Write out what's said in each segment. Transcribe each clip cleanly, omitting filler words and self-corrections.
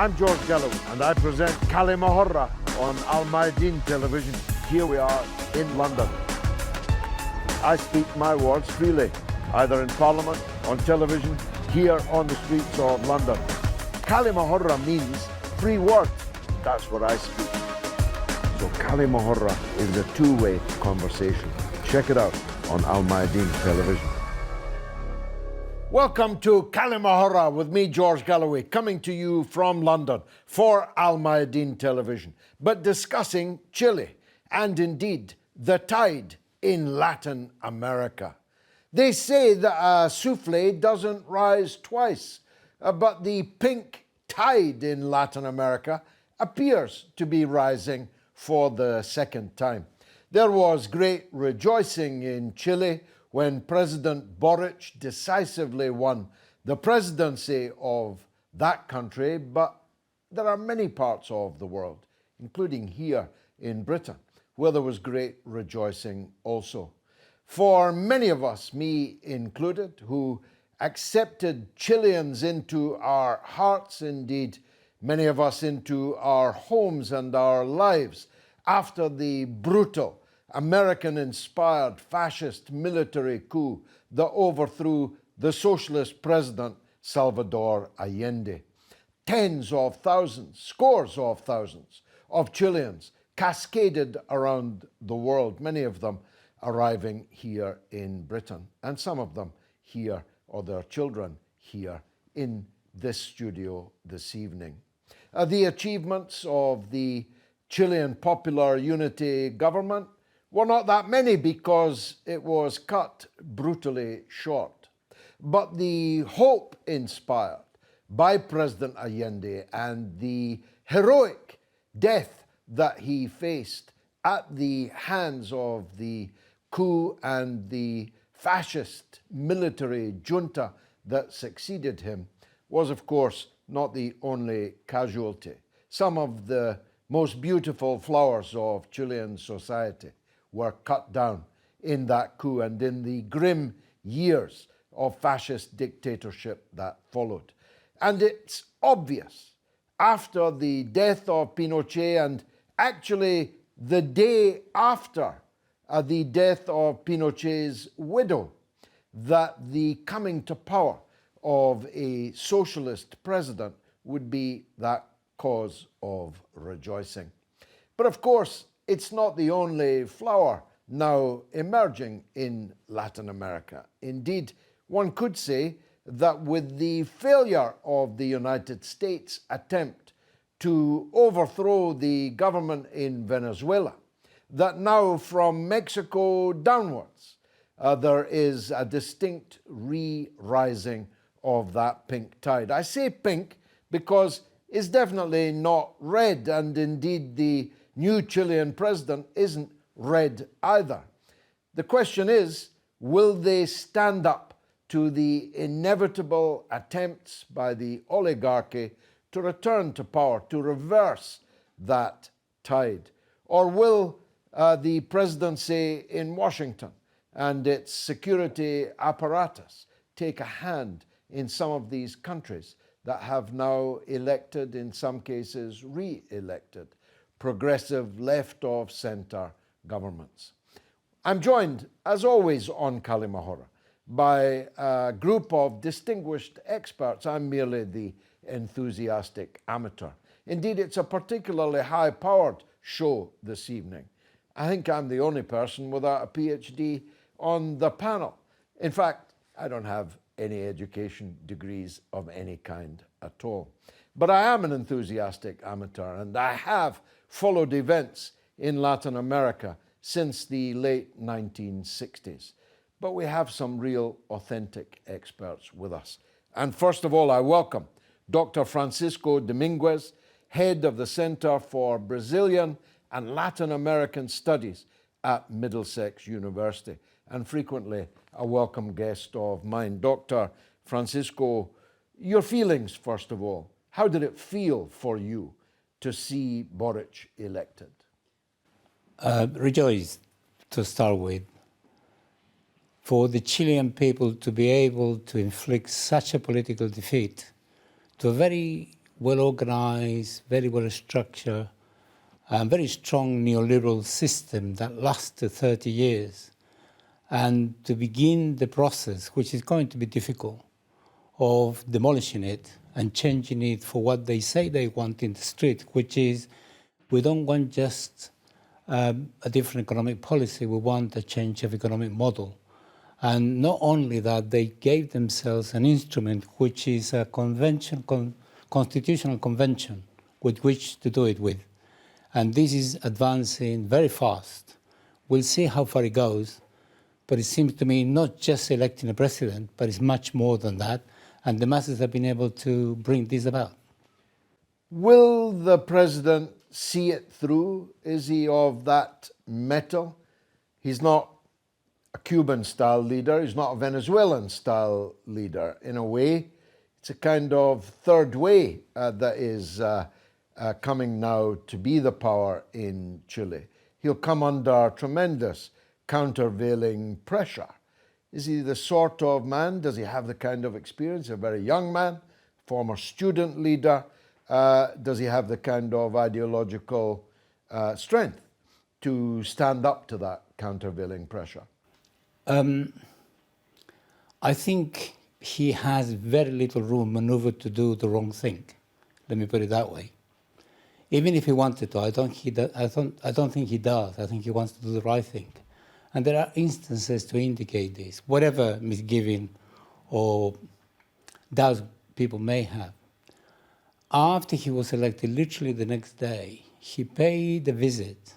I'm George Galloway, and I present Kali Mahorra on Al Mayadeen television. Here we are in London. I speak my words freely, either in Parliament, on television, here on the streets of London. Kali Mahorra means free word. That's what I speak. So Kali Mahorra is a two-way conversation. Check it out on Al Mayadeen television. Welcome to Kali Mahorra with me, George Galloway, coming to you from London for Al Mayadeen television, but discussing Chile and indeed the tide in Latin America. They say that a souffle doesn't rise twice, but the pink tide in Latin America appears to be rising for the second time. There was great rejoicing in Chile when President Boric decisively won the presidency of that country, but there are many parts of the world, including here in Britain, where there was great rejoicing also. For many of us, me included, who accepted Chileans into our hearts, indeed, many of us into our homes and our lives after the brutal American-inspired fascist military coup that overthrew the socialist president Salvador Allende. Tens of thousands, scores of thousands of Chileans cascaded around the world, many of them arriving here in Britain, and some of them here, or their children here in this studio this evening. The achievements of the Chilean Popular Unity government were not that many because it was cut brutally short. But the hope inspired by President Allende and the heroic death that he faced at the hands of the coup and the fascist military junta that succeeded him was, of course, not the only casualty. Some of the most beautiful flowers of Chilean society were cut down in that coup and in the grim years of fascist dictatorship that followed. And it's obvious, after the death of Pinochet and actually the day after the death of Pinochet's widow, that the coming to power of a socialist president would be that cause of rejoicing. But of course, it's not the only flower now emerging in Latin America. Indeed, one could say that with the failure of the United States' attempt to overthrow the government in Venezuela, that now from Mexico downwards, there is a distinct re-rising of that pink tide. I say pink because it's definitely not red, and indeed the new Chilean president isn't red either. The question is, will they stand up to the inevitable attempts by the oligarchy to return to power, to reverse that tide? Or will the presidency in Washington and its security apparatus take a hand in some of these countries that have now elected, in some cases re-elected, progressive left-of-centre governments? I'm joined, as always, on Kali Mahorra by a group of distinguished experts. I'm merely the enthusiastic amateur. Indeed, it's a particularly high-powered show this evening. I think I'm the only person without a PhD on the panel. In fact, I don't have any education degrees of any kind at all. But I am an enthusiastic amateur, and I have followed events in Latin America since the late 1960s. But we have some real authentic experts with us. And first of all, I welcome Dr. Francisco Dominguez, head of the Center for Brazilian and Latin American Studies at Middlesex University, and frequently a welcome guest of mine. Dr. Francisco, your feelings, first of all. How did it feel for you to see Boric elected? Rejoiced, to start with, for the Chilean people to be able to inflict such a political defeat to a very well-organized, very well-structured, very strong neoliberal system that lasted 30 years. And to begin the process, which is going to be difficult, of demolishing it and changing it for what they say they want in the street, which is we don't want just a different economic policy, we want a change of economic model. And not only that, they gave themselves an instrument which is a constitutional convention with which to do it with. And this is advancing very fast. We'll see how far it goes, but it seems to me not just electing a president, but it's much more than that, and the masses have been able to bring this about. Will the president see it through? Is he of that mettle? He's not a Cuban-style leader, he's not a Venezuelan-style leader. In a way, it's a kind of third way that is coming now to be the power in Chile. He'll come under tremendous countervailing pressure. Is he the sort of man, does he have the kind of experience, a very young man, former student leader, does he have the kind of ideological strength to stand up to that countervailing pressure? I think he has very little room maneuver to do the wrong thing. Let me put it that way. Even if he wanted to, I don't think he does. I think he wants to do the right thing. And there are instances to indicate this, whatever misgiving or doubts people may have. After he was elected, literally the next day, he paid a visit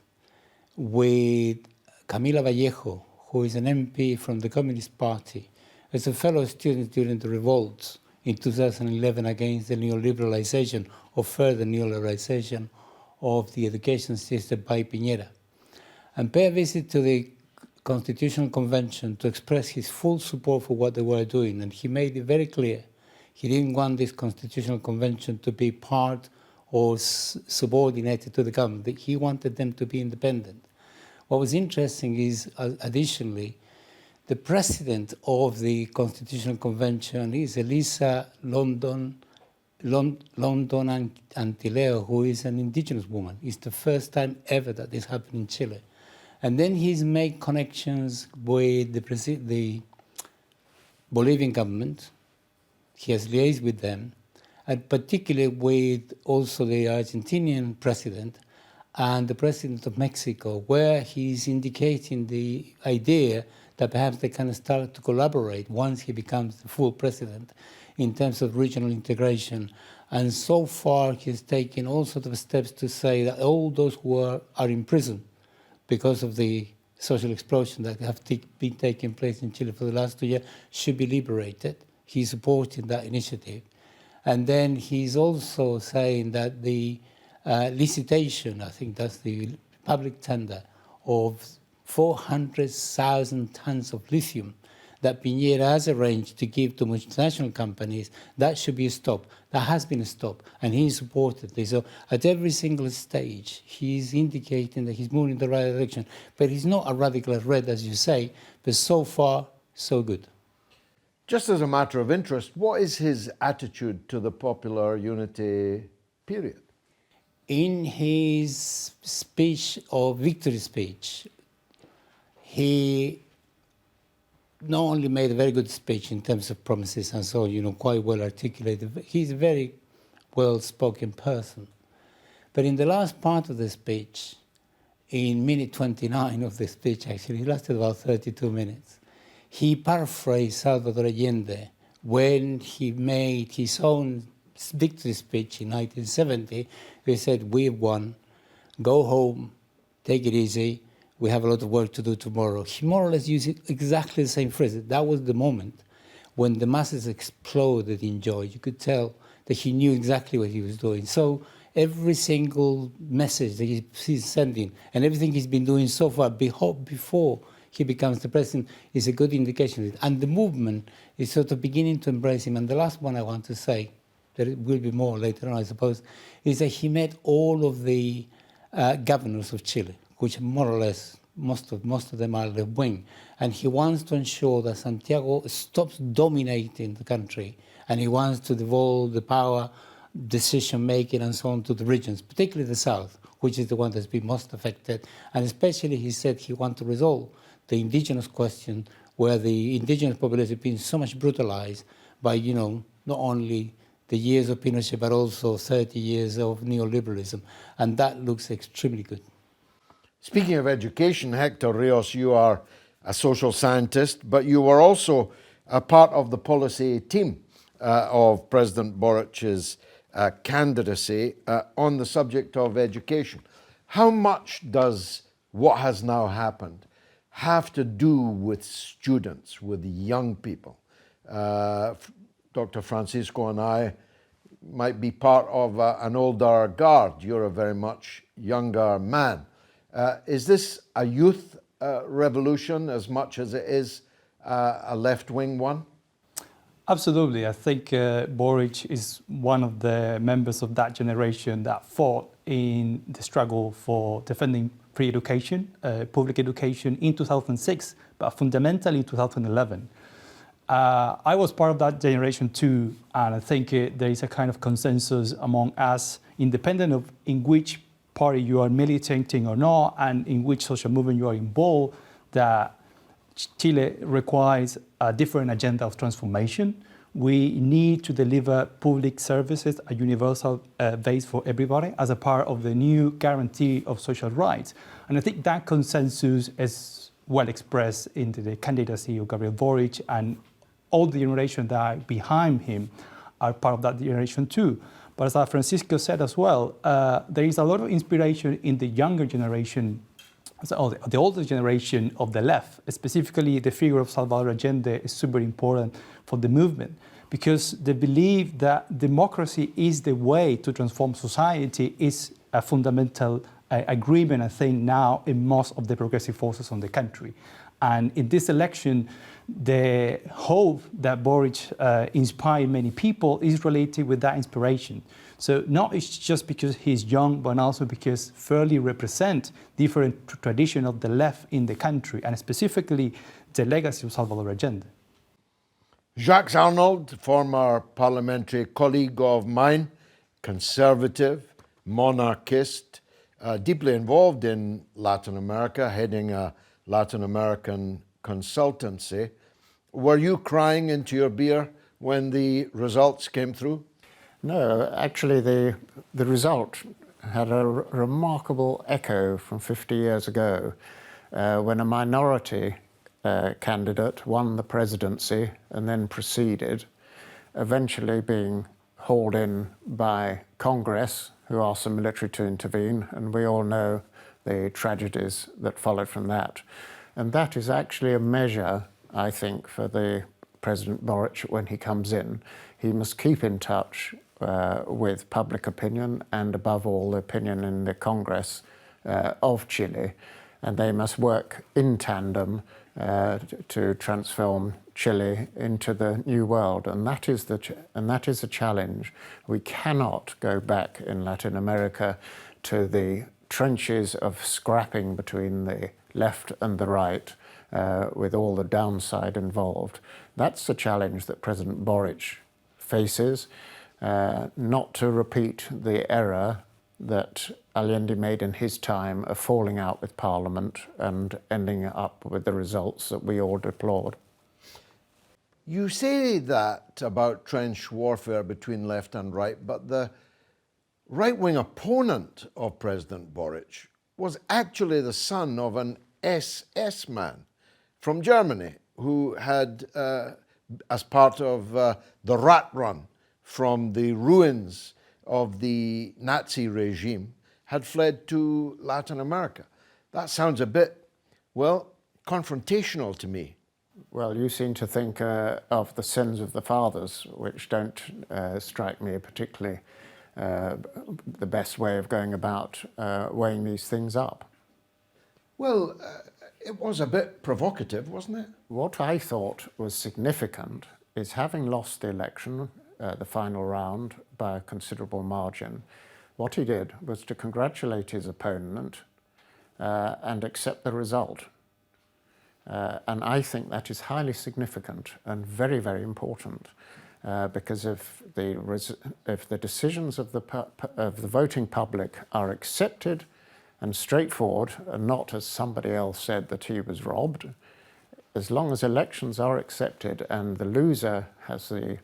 with Camila Vallejo, who is an MP from the Communist Party, as a fellow student during the revolts in 2011 against the neoliberalization or further neoliberalization of the education system by Piñera, and pay a visit to the Constitutional Convention to express his full support for what they were doing. And he made it very clear he didn't want this Constitutional Convention to be part or subordinated to the government. He wanted them to be independent. What was interesting is, additionally, the president of the Constitutional Convention is Elisa London Antileo, who is an indigenous woman. It's the first time ever that this happened in Chile. And then he's made connections with the Bolivian government. He has liaised with them, and particularly with also the Argentinian president and the president of Mexico, where he's indicating the idea that perhaps they can start to collaborate once he becomes the full president in terms of regional integration. And so far, he's taken all sorts of steps to say that all those who are in prison because of the social explosion that have been taking place in Chile for the last 2 years should be liberated. He's supporting that initiative. And then he's also saying that the licitation, I think that's the public tender, of 400,000 tons of lithium that Piñera has arranged to give to multinational companies, that should be stopped. That has been stopped, and he supported this. So at every single stage, he's indicating that he's moving in the right direction. But he's not a radical red, as you say, but so far, so good. Just as a matter of interest, what is his attitude to the popular unity period? In his speech, or victory speech, he not only made a very good speech in terms of promises and so, quite well articulated. He's a very well-spoken person. But in the last part of the speech, in minute 29 of the speech, actually, it lasted about 32 minutes, he paraphrased Salvador Allende when he made his own victory speech in 1970. He said, "We've won, go home, take it easy, we have a lot of work to do tomorrow." He more or less used exactly the same phrase. That was the moment when the masses exploded in joy. You could tell that he knew exactly what he was doing. So every single message that he's sending and everything he's been doing so far before he becomes the president is a good indication of it. And the movement is sort of beginning to embrace him. And the last one I want to say, there will be more later on, I suppose, is that he met all of the governors of Chile, which more or less, most of them are left wing. And he wants to ensure that Santiago stops dominating the country, and he wants to devolve the power decision making and so on to the regions, particularly the south, which is the one that's been most affected. And especially he said he wants to resolve the indigenous question, where the indigenous population has been so much brutalized by, not only the years of Pinochet, but also 30 years of neoliberalism. And that looks extremely good. Speaking of education, Hector Rios, you are a social scientist, but you were also a part of the policy team of President Boric's candidacy on the subject of education. How much does what has now happened have to do with students, with young people? Dr. Francisco and I might be part of an older guard. You're a very much younger man. Is this a youth revolution as much as it is a left-wing one? Absolutely. I think Boric is one of the members of that generation that fought in the struggle for defending free education, public education in 2006, but fundamentally in 2011. I was part of that generation too, and I think there is a kind of consensus among us, independent of in which party you are militating or not, and in which social movement you are involved, that Chile requires a different agenda of transformation. We need to deliver public services, a universal base for everybody, as a part of the new guarantee of social rights. And I think that consensus is well expressed in the candidacy of Gabriel Boric, and all the generation that are behind him are part of that generation too. But as Francisco said as well, there is a lot of inspiration in the younger generation, so the older generation of the left. Specifically, the figure of Salvador Allende is super important for the movement, because they believe that democracy is the way to transform society is a fundamental agreement, I think, now in most of the progressive forces on the country. And in this election, the hope that Boric inspired many people is related with that inspiration. So not just because he's young, but also because fairly represent different tradition of the left in the country, and specifically the legacy of Salvador Allende. Jacques Arnold, former parliamentary colleague of mine, conservative, monarchist, deeply involved in Latin America, heading a Latin American consultancy. Were you crying into your beer when the results came through? No, actually the result had a remarkable echo from 50 years ago when a minority candidate won the presidency and then proceeded, eventually being hauled in by Congress, who asked the military to intervene, and we all know the tragedies that followed from that. And that is actually a measure, I think, for the President Boric when he comes in. He must keep in touch with public opinion and, above all, the opinion in the Congress of Chile, and they must work in tandem to transform Chile into the new world, and that is a challenge. We cannot go back in Latin America to the trenches of scrapping between the left and the right, with all the downside involved. That's the challenge that President Boric faces, not to repeat the error that Allende made in his time of falling out with Parliament and ending up with the results that we all deplored. You say that about trench warfare between left and right, but the right-wing opponent of President Boric was actually the son of an SS man from Germany who had, as part of the rat run from the ruins of the Nazi regime, had fled to Latin America. That sounds a bit, well, confrontational to me. Well, you seem to think of the sins of the fathers, which don't strike me particularly the best way of going about weighing these things up. Well, it was a bit provocative, wasn't it? What I thought was significant is, having lost the election, the final round, by a considerable margin, what he did was to congratulate his opponent and accept the result. And I think that is highly significant and very, very important. because if the decisions of the voting public are accepted and straightforward, and not, as somebody else said, that he was robbed, as long as elections are accepted and the loser has the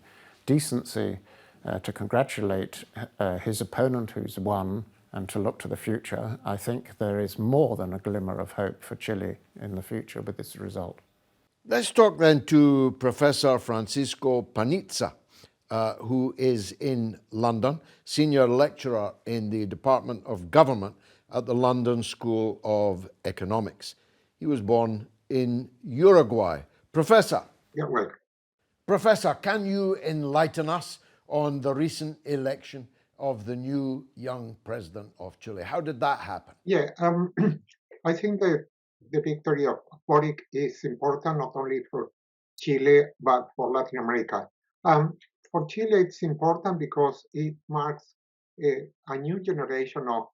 decency to congratulate his opponent who's won and to look to the future, I think there is more than a glimmer of hope for Chile in the future with this result. Let's talk then to Professor Francisco Panizza, who is in London, senior lecturer in the Department of Government at the London School of Economics. He was born in Uruguay. Professor. You're welcome. Professor, can you enlighten us on the recent election of the new young president of Chile? How did that happen? Yeah, I think that the victory of Boric is important not only for Chile, but for Latin America. For Chile, it's important because it marks a new generation of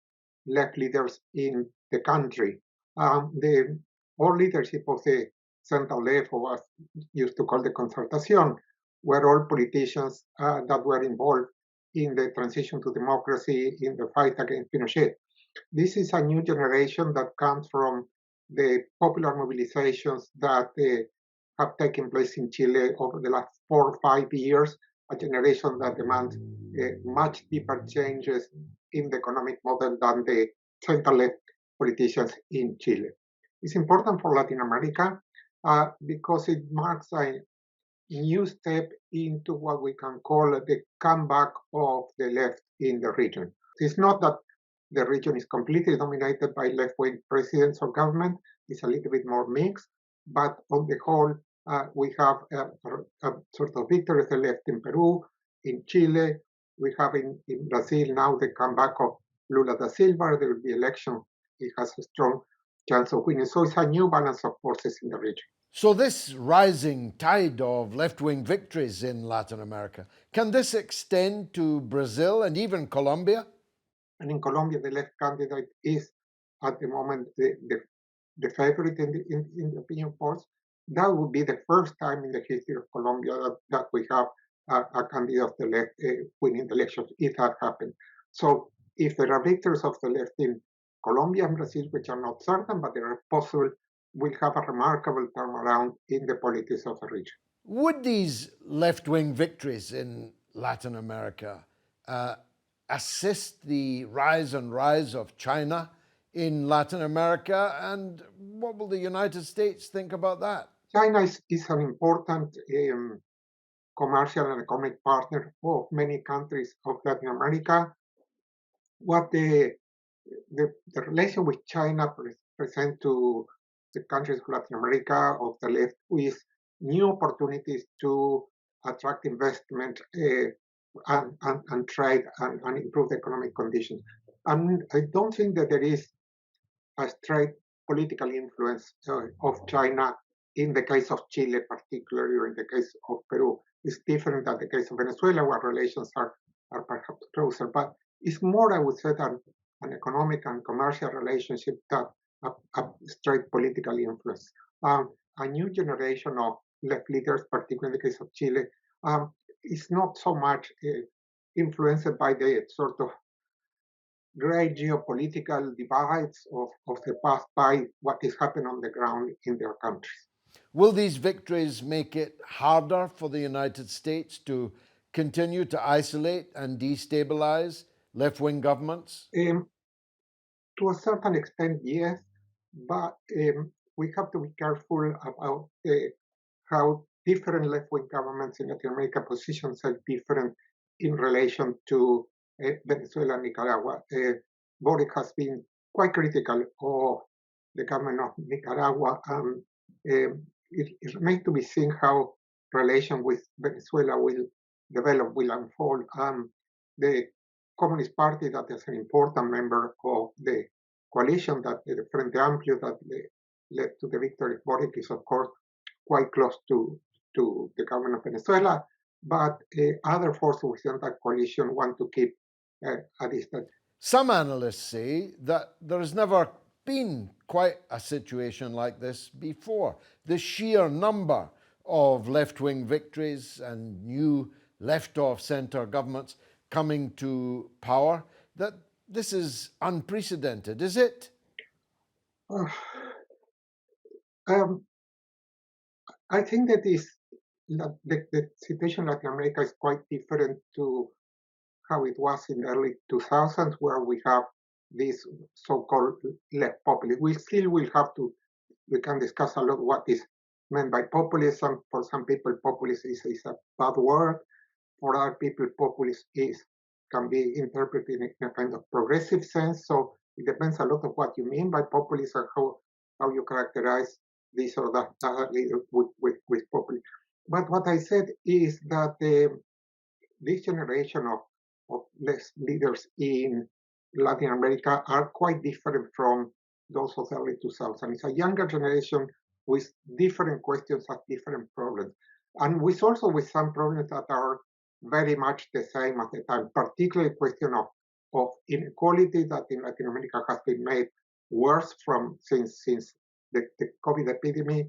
left leaders in the country. The old leadership of the central left, or what used to call the Concertación, were all politicians that were involved in the transition to democracy, in the fight against Pinochet. This is a new generation that comes from the popular mobilizations that have taken place in Chile over the last 4 or 5 years, a generation that demands much deeper changes in the economic model than the center-left politicians in Chile. It's important for Latin America because it marks a new step into what we can call the comeback of the left in the region. It's not that the region is completely dominated by left-wing presidents or government. It's a little bit more mixed, but on the whole, we have a sort of victory of the left in Peru, in Chile. We have in Brazil now the comeback of Lula da Silva. There will be election. He has a strong chance of winning. So it's a new balance of forces in the region. So this rising tide of left-wing victories in Latin America, can this extend to Brazil and even Colombia? And in Colombia, the left candidate is at the moment the favorite in the opinion polls. That would be the first time in the history of Colombia that we have a candidate of the left winning the elections, if that happened. So if there are victories of the left in Colombia and Brazil, which are not certain, but they are possible, we'll have a remarkable turnaround in the politics of the region. Would these left-wing victories in Latin America assist the rise of China in Latin America? And what will the United States think about that? China is an important commercial and economic partner of many countries of Latin America. What the relation with China presents to the countries of Latin America of the left is new opportunities to attract investment and trade and improve the economic conditions. And I don't think that there is a straight political influence of China in the case of Chile, particularly, or in the case of Peru. It's different than the case of Venezuela, where relations are perhaps closer. But it's more, I would say, than an economic and commercial relationship that a straight political influence. A new generation of left leaders, particularly in the case of Chile, is not so much influenced by the sort of great geopolitical divides of the past, by what is happening on the ground in their countries. Will these victories make it harder for the United States to continue to isolate and destabilize left-wing governments? To a certain extent, yes, but we have to be careful about how different left-wing governments in Latin America position themselves different in relation to Venezuela and Nicaragua. Boric has been quite critical of the government of Nicaragua. It remains to be seen how relation with Venezuela will develop, will unfold. The Communist Party, that is an important member of the coalition, that the Frente Amplio that led to the victory of Boric, is of course quite close to the government of Venezuela, but other forces within that coalition want to keep a distance. Some analysts say that there has never been quite a situation like this before. The sheer number of left-wing victories and new left of centre governments coming to power, that this is unprecedented, is it? Uh, um, I think that the situation in Latin America is quite different to how it was in the early 2000s, where we have this so-called left populism. We still will have to, we can discuss a lot what is meant by populism. For some people, populism is a bad word. For other people, populism can be interpreted in a kind of progressive sense. So it depends a lot of what you mean by populism, how you characterize this or that leader with populism. But what I said is that this generation of leaders in Latin America are quite different from those of the early 2000s. It's a younger generation with different questions and different problems. And also with some problems that are very much the same at the time, particularly question of inequality that in Latin America has been made worse since the COVID epidemic,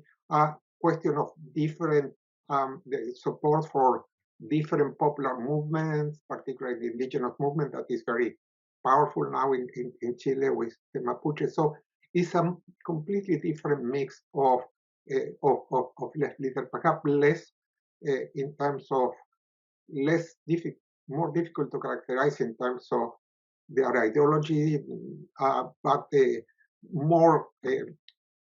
question of different the support for different popular movements, particularly the indigenous movement that is very powerful now in Chile with the Mapuche. So it's a completely different mix of left leaders, perhaps less in terms of more difficult to characterize in terms of their ideology, but more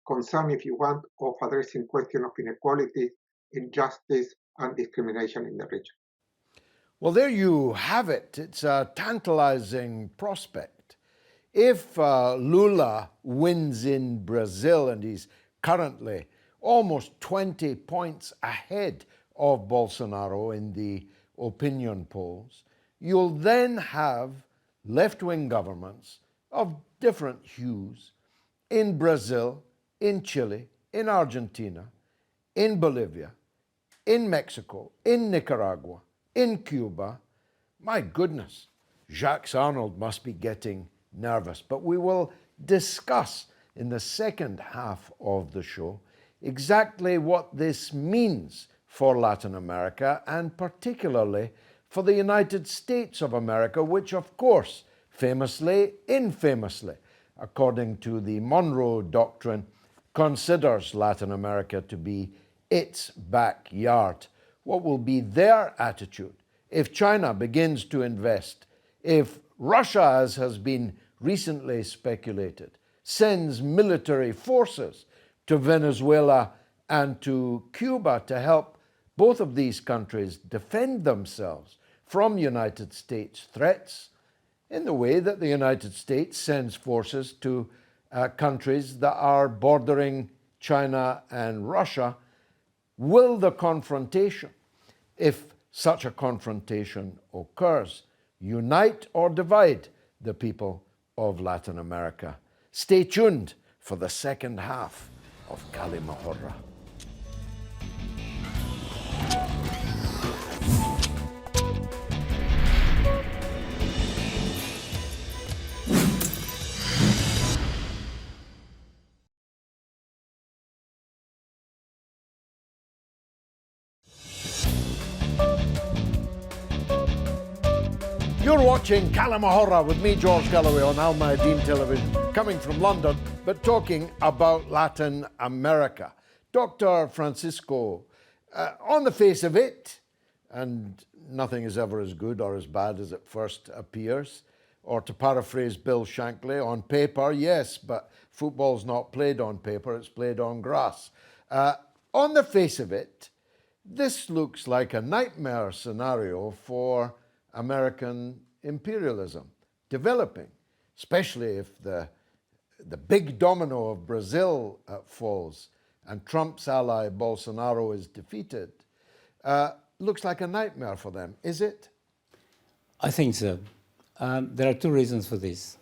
concern, if you want, of addressing question of inequality, injustice, and discrimination in the region. Well, there you have it. It's a tantalizing prospect. If Lula wins in Brazil, and he's currently almost 20 points ahead of Bolsonaro in the opinion polls, you'll then have left-wing governments of different hues in Brazil, in Chile, in Argentina, in Bolivia, in Mexico, in Nicaragua, in Cuba. My goodness, Jacques Arnold must be getting nervous. But we will discuss in the second half of the show exactly what this means for Latin America, and particularly for the United States of America, which of course, famously, infamously, according to the Monroe Doctrine, considers Latin America to be its backyard. What will be their attitude if China begins to invest, if Russia, as has been recently speculated, sends military forces to Venezuela and to Cuba to help both of these countries defend themselves from United States threats, in the way that the United States sends forces to countries that are bordering China and Russia? Will the confrontation, if such a confrontation occurs, unite or divide the people of Latin America? Stay tuned for the second half of Kali Mahorra. You're watching Kali Mahorra with me, George Galloway, on Al Mayadeen Television, coming from London, but talking about Latin America. Dr. Francisco, on the face of it, and nothing is ever as good or as bad as it first appears, or to paraphrase Bill Shankly, on paper, yes, but football's not played on paper, it's played on grass. On the face of it, this looks like a nightmare scenario for American imperialism developing, especially if the big domino of Brazil falls and Trump's ally Bolsonaro is defeated. Looks like a nightmare for them, is it? I think so. There are two reasons for this.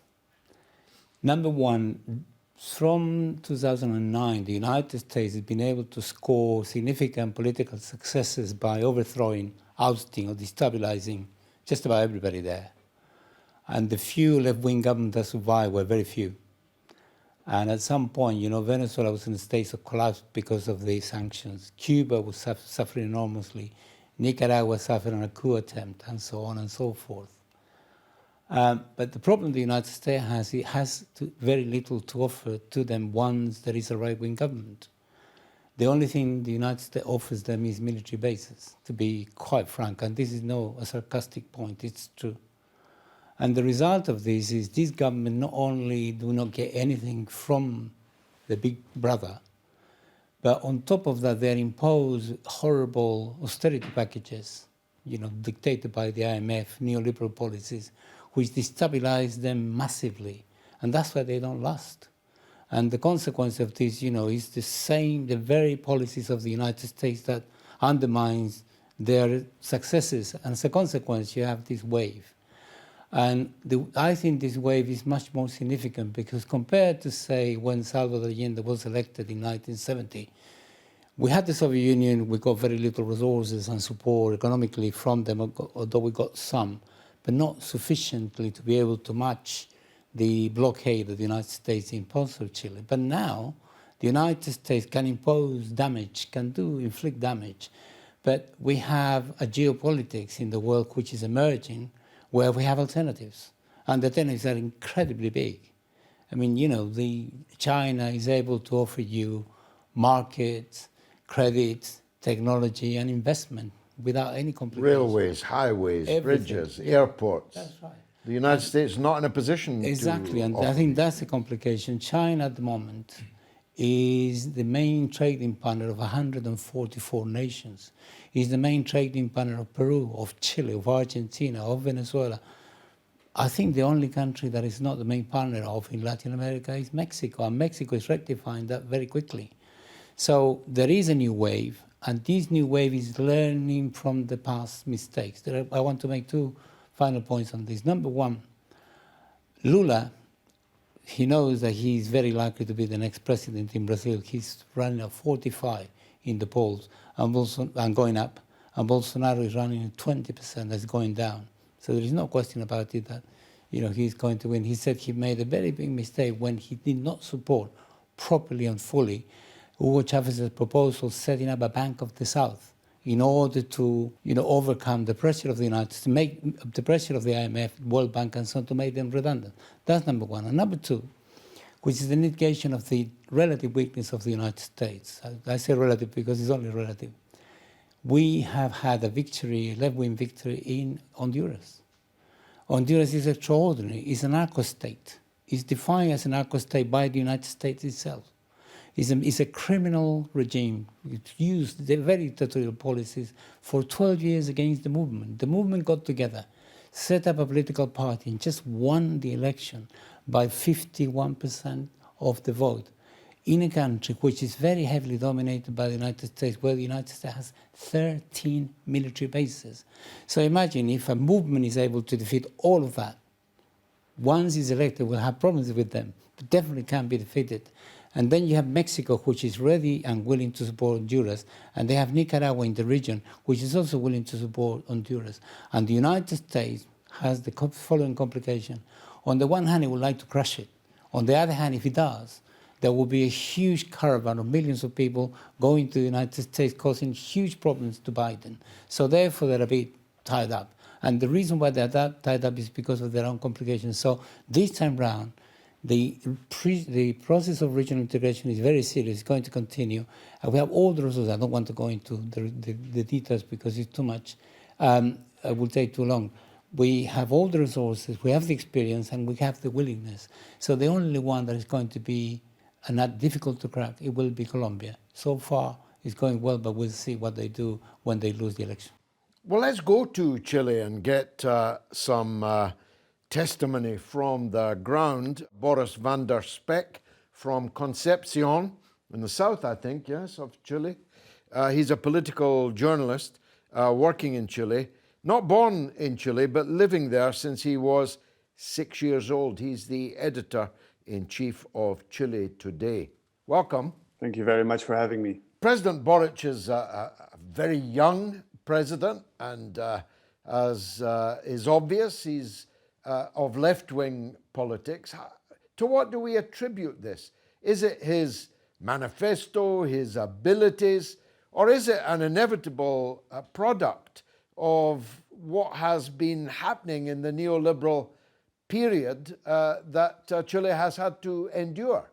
Number one, from 2009, the United States has been able to score significant political successes by overthrowing, ousting, or destabilizing just about everybody there. And the few left-wing governments that survived were very few. And at some point, Venezuela was in a state of collapse because of the sanctions. Cuba was suffering enormously. Nicaragua suffering a coup attempt, and so on and so forth. But the problem the United States has, it has very little to offer to them once there is a right-wing government. The only thing the United States offers them is military bases, to be quite frank, and this is no a sarcastic point, it's true. And the result of this is this government not only do not get anything from the big brother, but on top of that, they impose horrible austerity packages, dictated by the IMF, neoliberal policies, which destabilize them massively. And that's why they don't last. And the consequence of this, is the very policies of the United States that undermines their successes. And as a consequence, you have this wave. And I think this wave is much more significant because compared to, say, when Salvador Allende was elected in 1970, we had the Soviet Union, we got very little resources and support economically from them, although we got some, but not sufficiently to be able to match the blockade that the United States imposed on Chile. But now, the United States can impose damage, inflict damage. But we have a geopolitics in the world which is emerging where we have alternatives. And the alternatives are incredibly big. I mean, China is able to offer you markets, credit, technology, and investment without any complications. Railways, highways, Everything. bridges, airports. That's right. The United States is not in a position Exactly, to and offer. I think that's the complication. China at the moment is the main trading partner of 144 nations. Is the main trading partner of Peru, of Chile, of Argentina, of Venezuela. I think the only country that is not the main partner of in Latin America is Mexico, and Mexico is rectifying that very quickly. So there is a new wave, and this new wave is learning from the past mistakes. I want to make two final points on this. Number one, Lula, he knows that he is very likely to be the next president in Brazil. He's running at 45 in the polls and going up, and Bolsonaro is running at 20%, that's going down. So there is no question about it that he's going to win. He said he made a very big mistake when he did not support properly and fully Hugo Chavez's proposal setting up a Bank of the South in order to overcome the pressure of the United States, make the pressure of the IMF, World Bank, and so on, to make them redundant. That's number one. And number two, which is the negation of the relative weakness of the United States. I say relative because it's only relative. We have had a victory, a left-wing victory in Honduras. Honduras is extraordinary. It's an narco-state. It's defined as a narco-state by the United States itself. It's a criminal regime. It used the very dictatorial policies for 12 years against the movement. The movement got together, set up a political party, and just won the election by 51% of the vote in a country which is very heavily dominated by the United States, where the United States has 13 military bases. So imagine if a movement is able to defeat all of that. Once it's elected, we'll have problems with them, but definitely can be defeated. And then you have Mexico, which is ready and willing to support Honduras, and they have Nicaragua in the region, which is also willing to support Honduras. And the United States has the following complication. On the one hand, it would like to crush it. On the other hand, if it does, there will be a huge caravan of millions of people going to the United States, causing huge problems to Biden. So therefore, they're a bit tied up. And the reason why they're that tied up is because of their own complications. So this time round, the process of regional integration is very serious. It's going to continue. We have all the resources. I don't want to go into the details because it's too much. It will take too long. We have all the resources, we have the experience, and we have the willingness. So the only one that is going to be not difficult to crack, it will be Colombia. So far, it's going well, but we'll see what they do when they lose the election. Well, let's go to Chile and get some testimony from the ground. Boris Van Der Spek from Concepcion in the south, I think, yes, of Chile. He's a political journalist working in Chile, not born in Chile, but living there since he was 6 years old. He's the editor-in-chief of Chile Today. Welcome. Thank you very much for having me. President Boric is a very young president, and as is obvious, he's of left-wing politics. To what do we attribute this? Is it his manifesto, his abilities, Or is it an inevitable product of what has been happening in the neoliberal period that Chile has had to endure?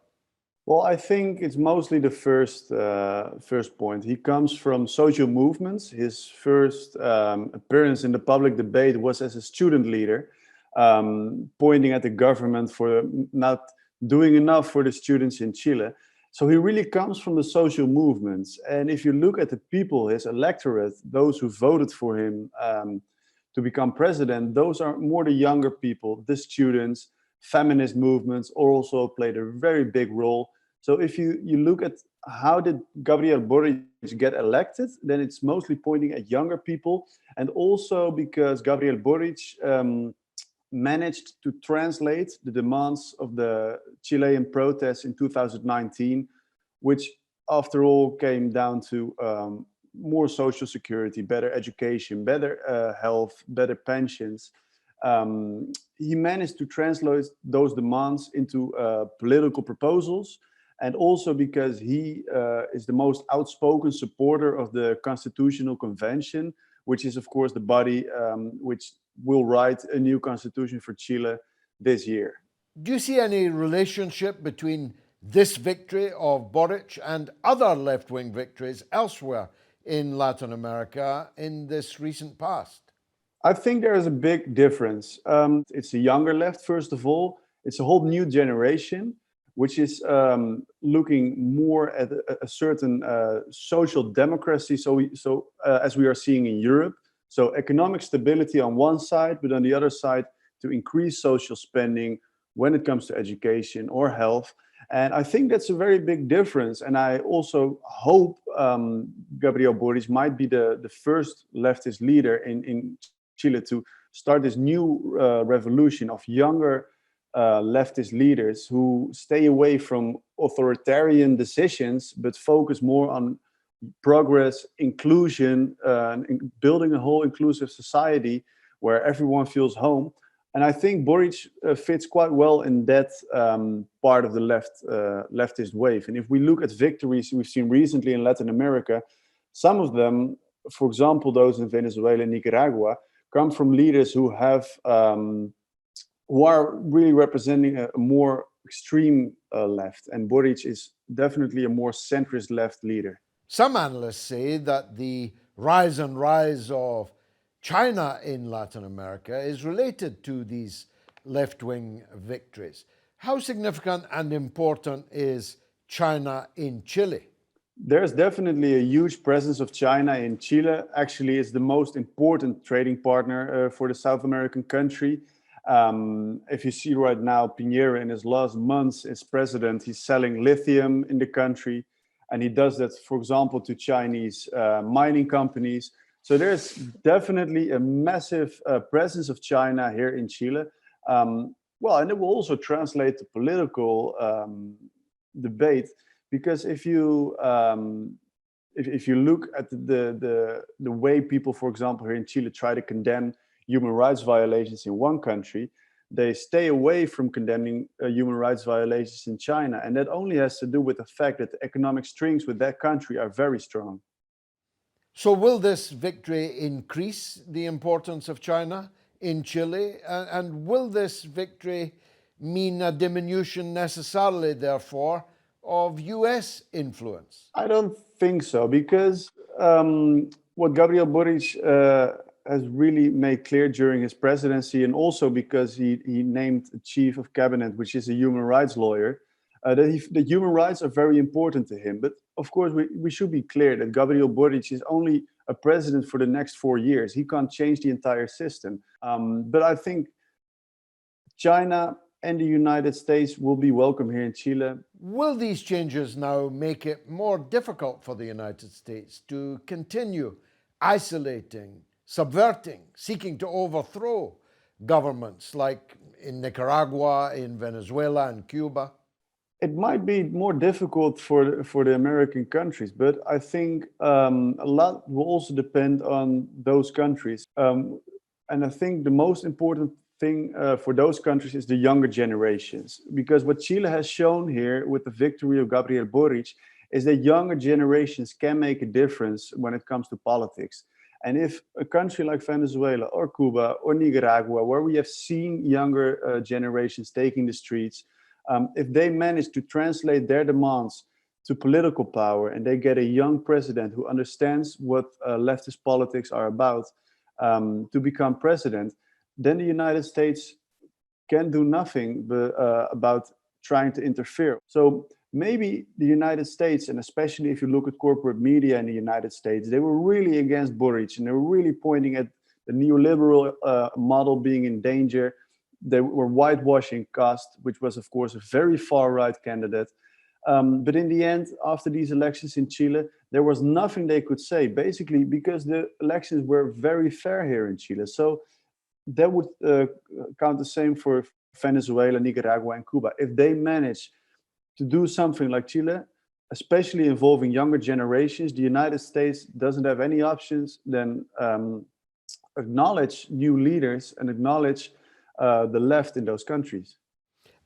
Well, I think it's mostly the first point. He comes from social movements. His first appearance in the public debate was as a student leader, pointing at the government for not doing enough for the students in Chile. So he really comes from the social movements. And if you look at the people, his electorate, those who voted for him to become president, those are more the younger people, the students. Feminist movements also played a very big role. So if you look at how did Gabriel Boric get elected, then it's mostly pointing at younger people, and also because Gabriel Boric managed to translate the demands of the Chilean protests in 2019, which after all came down to more social security, better education, better health, better pensions. He managed to translate those demands into political proposals, and also because he is the most outspoken supporter of the Constitutional Convention, which is, of course, the body which will write a new constitution for Chile this year. Do you see any relationship between this victory of Boric and other left-wing victories elsewhere in Latin America in this recent past? I think there is a big difference. It's a younger left, first of all. It's a whole new generation, which is looking more at a certain social democracy. So as we are seeing in Europe, so economic stability on one side, but on the other side, to increase social spending when it comes to education or health. And I think that's a very big difference. And I also hope Gabriel Boric might be the first leftist leader in Chile to start this new revolution of younger leftist leaders who stay away from authoritarian decisions, but focus more on progress, inclusion, and building a whole inclusive society where everyone feels home. And I think Boric fits quite well in that part of the leftist wave. And if we look at victories we've seen recently in Latin America, some of them, for example, those in Venezuela and Nicaragua, come from leaders who are really representing a more extreme left. And Boric is definitely a more centrist left leader. Some analysts say that the rise of China in Latin America is related to these left-wing victories. How significant and important is China in Chile? There's definitely a huge presence of China in Chile. Actually, it's the most important trading partner for the South American country. If you see right now, Piñera in his last months as president, he's selling lithium in the country. And he does that, for example, to Chinese mining companies. So there's definitely a massive presence of China here in Chile. Well, and it will also translate to political debate, because if you look at the way people, for example, here in Chile try to condemn human rights violations in one country, they stay away from condemning human rights violations in China. And that only has to do with the fact that the economic strings with that country are very strong. So will this victory increase the importance of China in Chile? And will this victory mean a diminution necessarily, therefore, of US influence? I don't think so, because what Gabriel Boric has really made clear during his presidency, and also because he named a chief of cabinet, which is a human rights lawyer, that human rights are very important to him. But of course, we should be clear that Gabriel Boric is only a president for the next 4 years. He can't change the entire system. But I think China and the United States will be welcome here in Chile. Will these changes now make it more difficult for the United States to continue isolating, subverting, seeking to overthrow governments like in Nicaragua, in Venezuela, and Cuba? It might be more difficult for the American countries, but I think a lot will also depend on those countries. And I think the most important thing for those countries is the younger generations, because what Chile has shown here with the victory of Gabriel Boric is that younger generations can make a difference when it comes to politics. And if a country like Venezuela or Cuba or Nicaragua, where we have seen younger generations taking the streets, if they manage to translate their demands to political power and they get a young president who understands what leftist politics are about to become president, then the United States can do nothing about trying to interfere. So maybe the United States, and especially if you look at corporate media in the United States, they were really against Boric and they were really pointing at the neoliberal model being in danger. They were whitewashing Kast, which was, of course, a very far-right candidate. But in the end, after these elections in Chile, there was nothing they could say, basically because the elections were very fair here in Chile. So that would count the same for Venezuela, Nicaragua, and Cuba. If they manage to do something like Chile, especially involving younger generations, the United States doesn't have any options than acknowledge new leaders and acknowledge the left in those countries.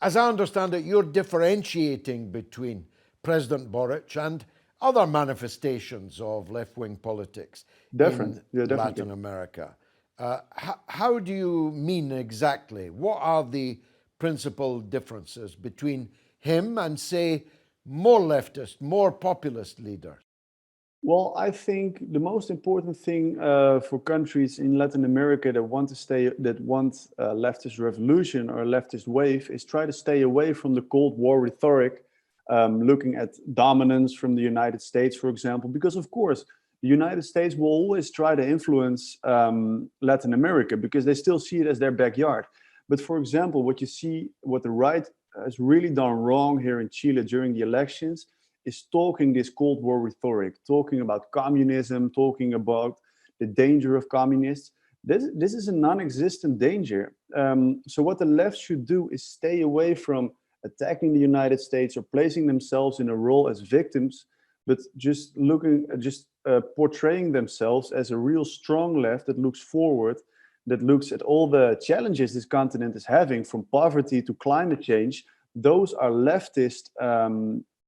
As I understand it, you're differentiating between President Boric and other manifestations of left-wing politics in Latin America. How do you mean exactly? What are the principal differences between him and, say, more leftist, more populist leaders? Well, I think the most important thing for countries in Latin America that want leftist revolution or a leftist wave is try to stay away from the Cold War rhetoric, looking at dominance from the United States, for example, because of course, the United States will always try to influence Latin America because they still see it as their backyard. But for example, what the right has really done wrong here in Chile during the elections is talking this Cold War rhetoric, talking about communism, talking about the danger of communists. This is a non-existent danger. So what the left should do is stay away from attacking the United States or placing themselves in a role as victims, but just portraying themselves as a real strong left that looks forward, that looks at all the challenges this continent is having, from poverty to climate change. Those are leftist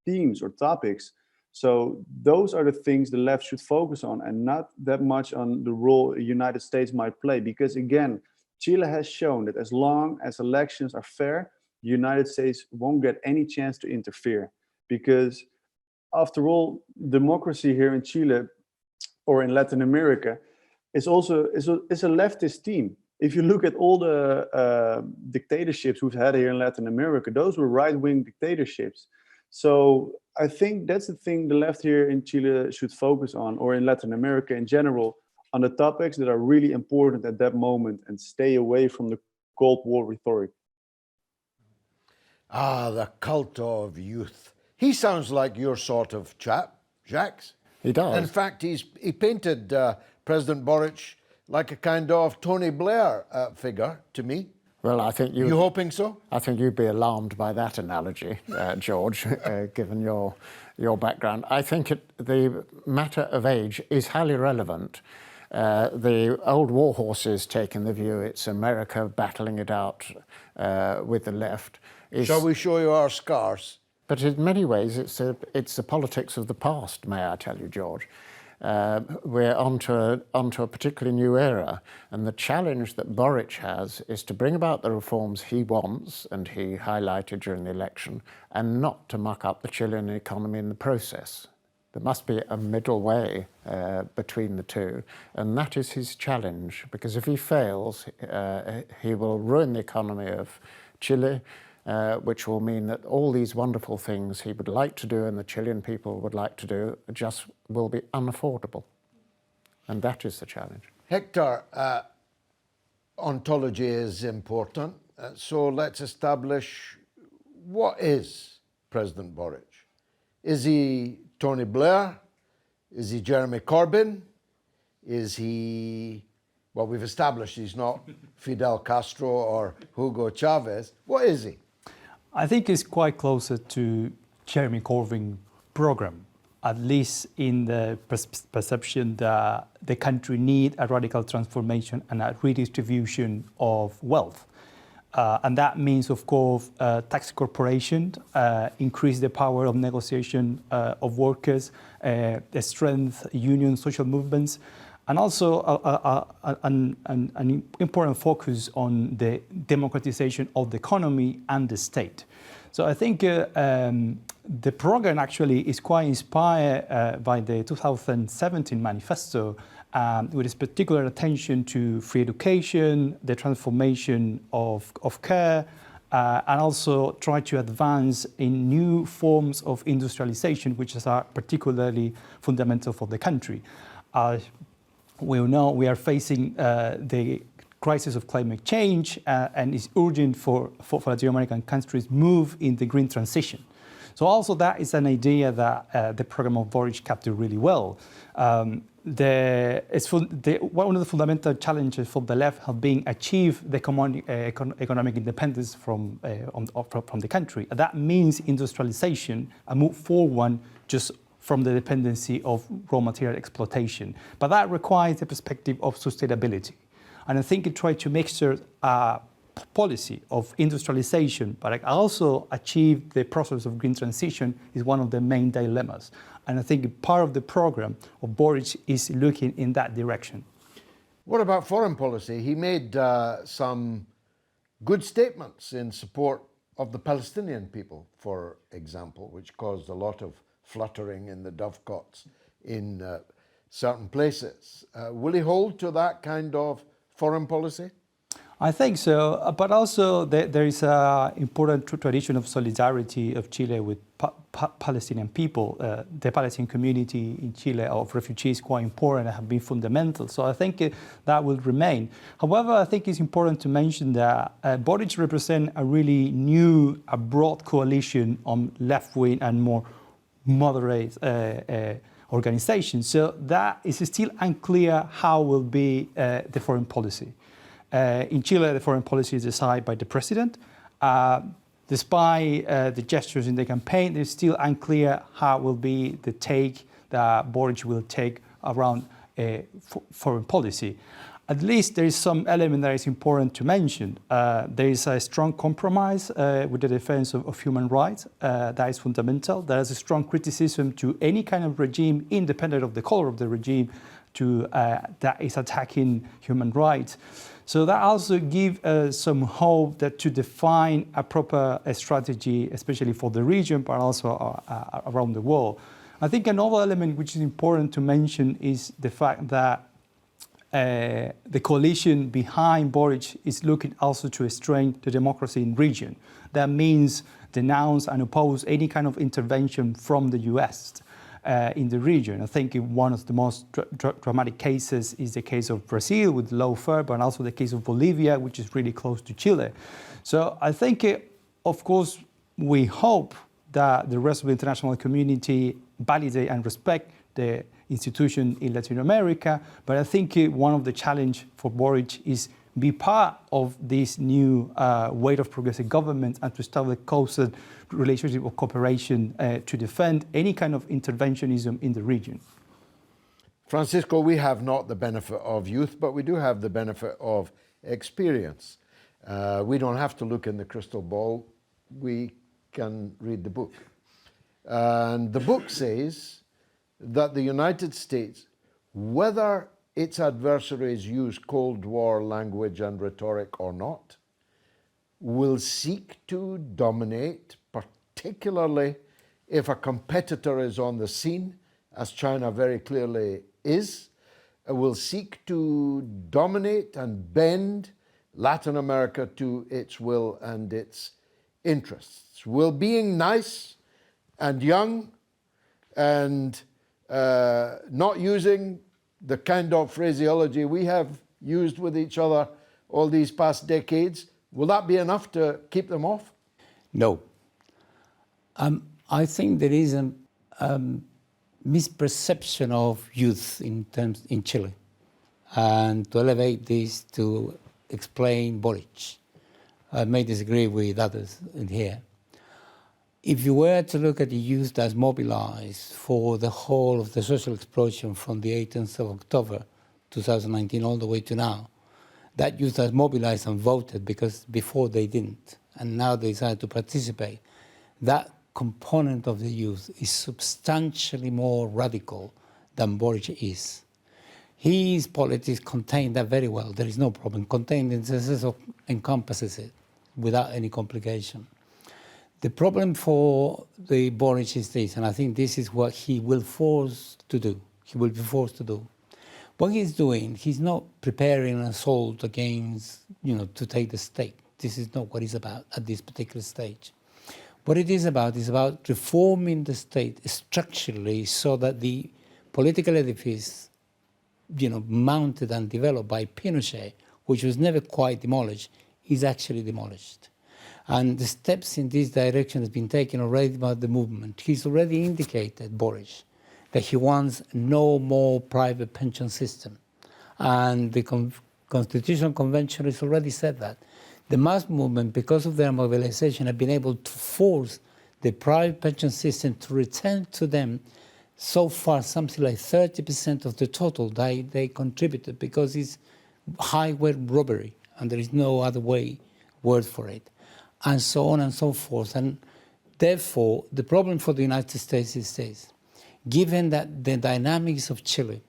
themes or topics. So those are the things the left should focus on, and not that much on the role the United States might play. Because again, Chile has shown that as long as elections are fair, the United States won't get any chance to interfere. Because after all, democracy here in Chile or in Latin America is also a leftist theme. If you look at all the dictatorships we've had here in Latin America, those were right-wing dictatorships. So I think that's the thing the left here in Chile should focus on, or in Latin America in general, on the topics that are really important at that moment and stay away from the Cold War rhetoric. Ah, the cult of youth. He sounds like your sort of chap, Jacques. He does. In fact, he painted President Boric like a kind of Tony Blair figure to me. Well, I think you hoping so? I think you'd be alarmed by that analogy, George, given your background. I think the matter of age is highly relevant. The old war horses taking the view it's America battling it out with the left. Shall we show you our scars? But in many ways, it's the politics of the past, may I tell you, George. We're onto a particularly new era, and the challenge that Boric has is to bring about the reforms he wants, and he highlighted during the election, and not to muck up the Chilean economy in the process. There must be a middle way between the two, and that is his challenge, because if he fails, he will ruin the economy of Chile, which will mean that all these wonderful things he would like to do and the Chilean people would like to do just will be unaffordable. And that is the challenge. Hector, ontology is important. So let's establish, what is President Boric? Is he Tony Blair? Is he Jeremy Corbyn? Is he, well, we've established he's not Fidel Castro or Hugo Chavez. What is he? I think it's quite closer to Jeremy Corbyn program, at least in the perception that the country need a radical transformation and a redistribution of wealth. And that means, of course, tax corporation, increase the power of negotiation of workers, the strength union social movements, and also an important focus on the democratization of the economy and the state. So I think the program actually is quite inspired by the 2017 manifesto, with its particular attention to free education, the transformation of care, and also try to advance in new forms of industrialization, which are particularly fundamental for the country. We know we are facing the crisis of climate change, and it's urgent for Latin American countries move in the green transition. So also that is an idea that the program of Boric captured really well. One of the fundamental challenges for the left have been achieve the economic independence from the country. That means industrialization, a move forward just from the dependency of raw material exploitation. But that requires the perspective of sustainability. And I think it tried to mixture a policy of industrialization, but also achieve the process of green transition is one of the main dilemmas. And I think part of the program of Boric is looking in that direction. What about foreign policy? He made some good statements in support of the Palestinian people, for example, which caused a lot of fluttering in the dovecots in certain places. Will he hold to that kind of foreign policy? I think so, but also there is an important tradition of solidarity of Chile with Palestinian people. The Palestinian community in Chile of refugees is quite important and have been fundamental. So I think that will remain. However, I think it's important to mention that Boric represents a really new, a broad coalition on left-wing and more moderate organizations. So that is still unclear how will be the foreign policy. In Chile, the foreign policy is decided by the president. Despite the gestures in the campaign, it's still unclear how will be the take that Boric will take around foreign policy. At least there is some element that is important to mention. There is a strong compromise with the defense of human rights. That is fundamental. There is a strong criticism to any kind of regime, independent of the color of the regime, that is attacking human rights. So that also gives some hope that to define a proper strategy, especially for the region, but also around the world. I think another element which is important to mention is the fact that the coalition behind Boric is looking also to strengthen the democracy in the region. That means denounce and oppose any kind of intervention from the US in the region. I think one of the most dramatic cases is the case of Brazil with lawfare, but also the case of Bolivia, which is really close to Chile. So I think, of course, we hope that the rest of the international community validate and respect the institution in Latin America. But I think one of the challenge for Boric is be part of this new way of progressive government and to establish a closer relationship of cooperation to defend any kind of interventionism in the region. Francisco, we have not the benefit of youth, but we do have the benefit of experience. We don't have to look in the crystal ball. We can read the book. And the book says that the United States, whether its adversaries use Cold War language and rhetoric or not, will seek to dominate, particularly if a competitor is on the scene, as China very clearly is, will seek to dominate and bend Latin America to its will and its interests. Will being nice and young and not using the kind of phraseology we have used with each other all these past decades, will that be enough to keep them off? No. I think there is a misperception of youth in Chile, and to elevate this to explain Boric. I may disagree with others in here. If you were to look at the youth that's mobilized for the whole of the social explosion from the 18th of October 2019 all the way to now, That youth has mobilized and voted because before they didn't, and now they decided to participate. That component of the youth is substantially more radical than Boric is. His politics contain that very well. There is no problem. Contained in the sense of encompasses it without any complication. The problem for the Boric is this, and I think this is what he will force to do. He will be forced to do. What he's doing, he's not preparing an assault against, to take the state. This is not what it's about at this particular stage. What it is about reforming the state structurally so that the political edifice, mounted and developed by Pinochet, which was never quite demolished, is actually demolished. And the steps in this direction has been taken already by the movement. He's already indicated, Boric, that he wants no more private pension system. And the Constitutional Convention has already said that. The mass movement, because of their mobilization, have been able to force the private pension system to return to them so far something like 30% of the total they contributed, because it's highway robbery and there is no other word for it, and so on and so forth. And therefore, the problem for the United States is this. Given that the dynamics of Chile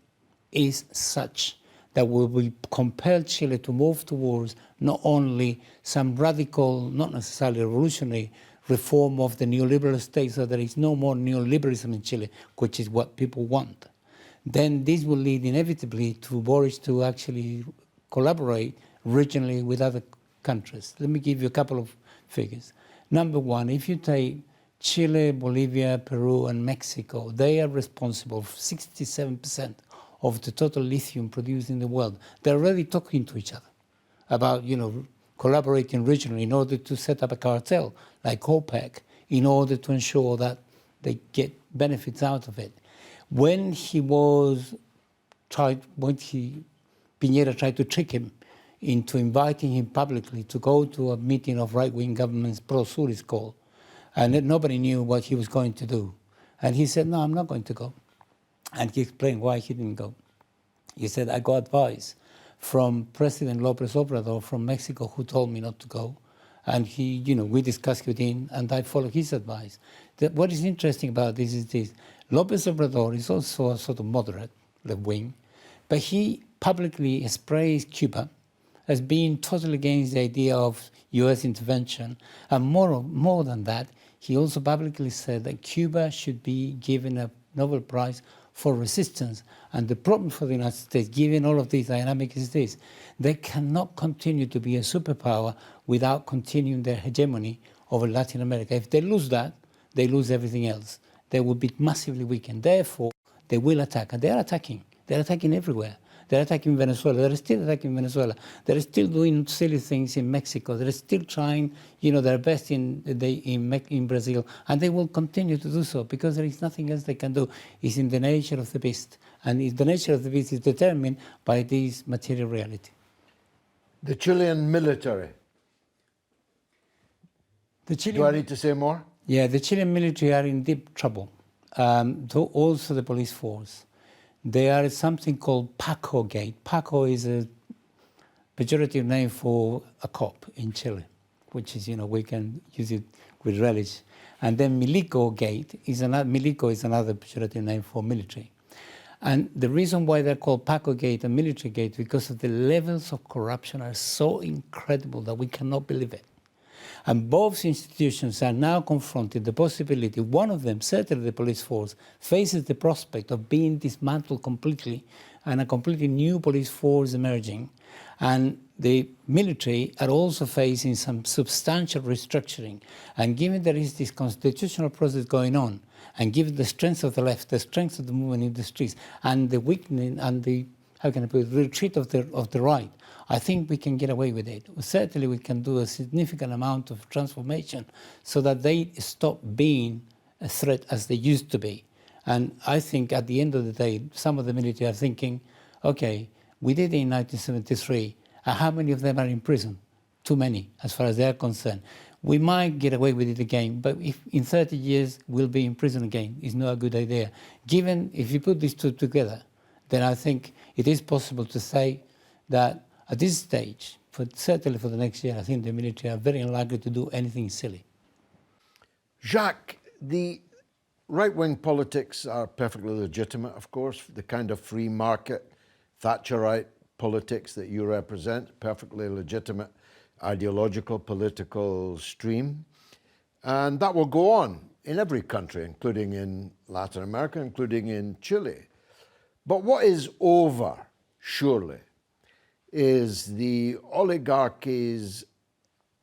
is such that we will compel Chile to move towards not only some radical, not necessarily revolutionary, reform of the neoliberal state, so there is no more neoliberalism in Chile, which is what people want, then this will lead inevitably to Boric to actually collaborate regionally with other countries. Let me give you a couple of figures. Number one, if you take Chile, Bolivia, Peru, and Mexico, they are responsible for 67% of the total lithium produced in the world. They're already talking to each other about, collaborating regionally in order to set up a cartel like OPEC in order to ensure that they get benefits out of it. When Piñera tried to trick him into inviting him publicly to go to a meeting of right-wing governments, Pro-Sur is called, and nobody knew what he was going to do. And he said, no, I'm not going to go. And he explained why he didn't go. He said, I got advice from President López Obrador from Mexico, who told me not to go. And we discussed with him, and I followed his advice. What is interesting about this is this. López Obrador is also a sort of moderate left-wing, but he publicly praised Cuba as being totally against the idea of U.S. intervention. And more than that, he also publicly said that Cuba should be given a Nobel Prize for resistance. And the problem for the United States, given all of these dynamics, is this. They cannot continue to be a superpower without continuing their hegemony over Latin America. If they lose that, they lose everything else. They will be massively weakened. Therefore, they will attack. And they are attacking. They're attacking everywhere. They're attacking Venezuela. They're still attacking Venezuela. They're still doing silly things in Mexico. They're still trying, their best in Brazil, and they will continue to do so because there is nothing else they can do. It's in the nature of the beast, and the nature of the beast is determined by this material reality. The Chilean military. Do I need to say more? Yeah, the Chilean military are in deep trouble. Also the police force. There is something called Paco Gate. Paco is a pejorative name for a cop in Chile, which is, we can use it with relish. And then Milico Gate is another pejorative name for military. And the reason why they're called Paco Gate and Military Gate, because of the levels of corruption are so incredible that we cannot believe it. And both institutions are now confronted the possibility, one of them, certainly the police force, faces the prospect of being dismantled completely and a completely new police force emerging. And the military are also facing some substantial restructuring. And given there is this constitutional process going on, and given the strength of the left, the strength of the movement in the streets, and the weakening and the, retreat of the right, I think we can get away with it. Certainly we can do a significant amount of transformation so that they stop being a threat as they used to be. And I think at the end of the day, some of the military are thinking, okay, we did it in 1973, and how many of them are in prison? Too many, as far as they're concerned. We might get away with it again, but if in 30 years we'll be in prison again, it's not a good idea. Given, if you put these two together, then I think it is possible to say that At this stage, certainly for the next year, I think the military are very unlikely to do anything silly. Jacques, the right-wing politics are perfectly legitimate, of course, the kind of free market, Thatcherite politics that you represent, perfectly legitimate ideological, political stream. And that will go on in every country, including in Latin America, including in Chile. But what is over, surely, is the oligarchies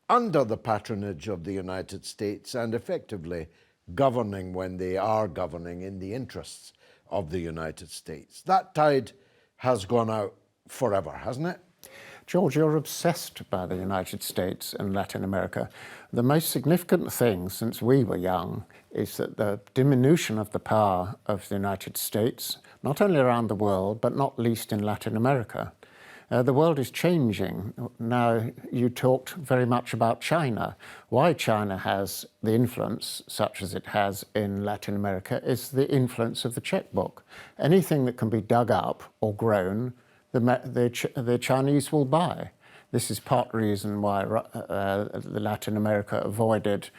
under the patronage of the United States and effectively governing when they are governing in the interests of the United States. That tide has gone out forever, hasn't it? George, you're obsessed by the United States and Latin America. The most significant thing since we were young is that the diminution of the power of the United States, not only around the world, but not least in Latin America. The world is changing. Now, you talked very much about China. Why China has the influence, such as it has in Latin America, is the influence of the checkbook. Anything that can be dug up or grown, the Chinese will buy. This is part reason why Latin America avoided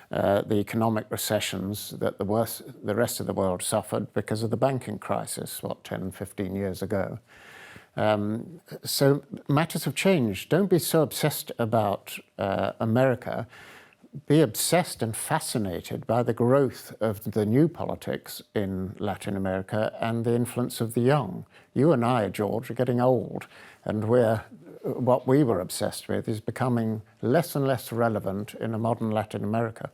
the economic recessions that the rest of the world suffered because of the banking crisis, 10, 15 years ago. So matters have changed. Don't be so obsessed about America. Be obsessed and fascinated by the growth of the new politics in Latin America and the influence of the young. You and I, George, are getting old, and what we were obsessed with is becoming less and less relevant in a modern Latin America.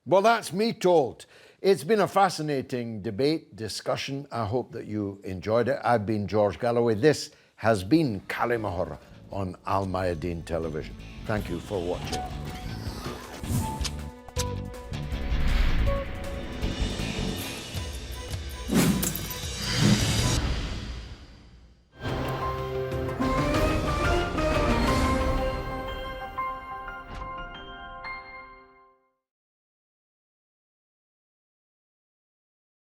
Well, that's me told. It's been a fascinating debate, discussion. I hope that you enjoyed it. I've been George Galloway. This has been Kalimahora on Al Mayadeen Television. Thank you for watching.